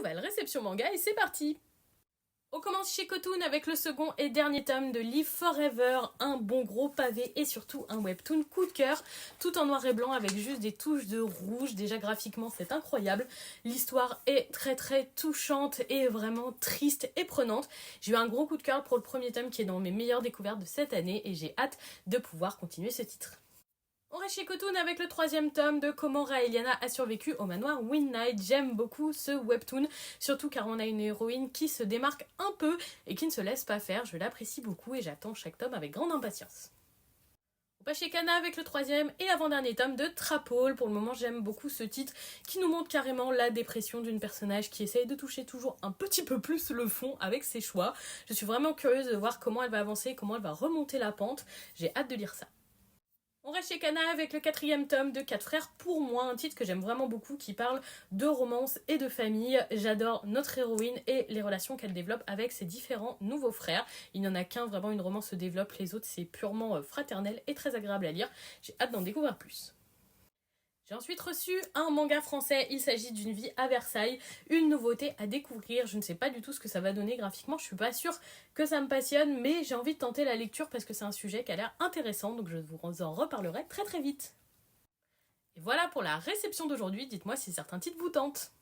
nouvelle réception manga et c'est parti. On commence chez Cotoon avec le second et dernier tome de Live Forever, un bon gros pavé et surtout un webtoon coup de cœur, tout en noir et blanc avec juste des touches de rouge. Déjà graphiquement c'est incroyable, l'histoire est très touchante et vraiment triste et prenante. J'ai eu un gros coup de cœur pour le premier tome qui est dans mes meilleures découvertes de cette année et j'ai hâte de pouvoir continuer ce titre. On reste chez Cotoon avec le troisième tome de Comment Raeliana a survécu au manoir Winnight. J'aime beaucoup ce webtoon, surtout car on a une héroïne qui se démarque un peu et qui ne se laisse pas faire. Je l'apprécie beaucoup et j'attends chaque tome avec grande impatience. On passe chez Kana avec le troisième et avant-dernier tome de Trapole. Pour le moment, j'aime beaucoup ce titre qui nous montre carrément la dépression d'une personnage qui essaye de toucher toujours un petit peu plus le fond avec ses choix. Je suis vraiment curieuse de voir comment elle va avancer, comment elle va remonter la pente. J'ai hâte de lire ça. On reste chez Kana avec le quatrième tome de 4 frères pour moi, un titre que j'aime vraiment beaucoup qui parle de romance et de famille. J'adore notre héroïne et les relations qu'elle développe avec ses différents nouveaux frères. Il n'y en a qu'un, vraiment une romance se développe, les autres c'est purement fraternel et très agréable à lire. J'ai hâte d'en découvrir plus. J'ai ensuite reçu un manga français, il s'agit d'Une vie à Versailles, une nouveauté à découvrir. Je ne sais pas du tout ce que ça va donner graphiquement, je suis pas sûre que ça me passionne, mais j'ai envie de tenter la lecture parce que c'est un sujet qui a l'air intéressant, donc je vous en reparlerai très vite. Et voilà pour la réception d'aujourd'hui, dites-moi si certains titres vous tentent.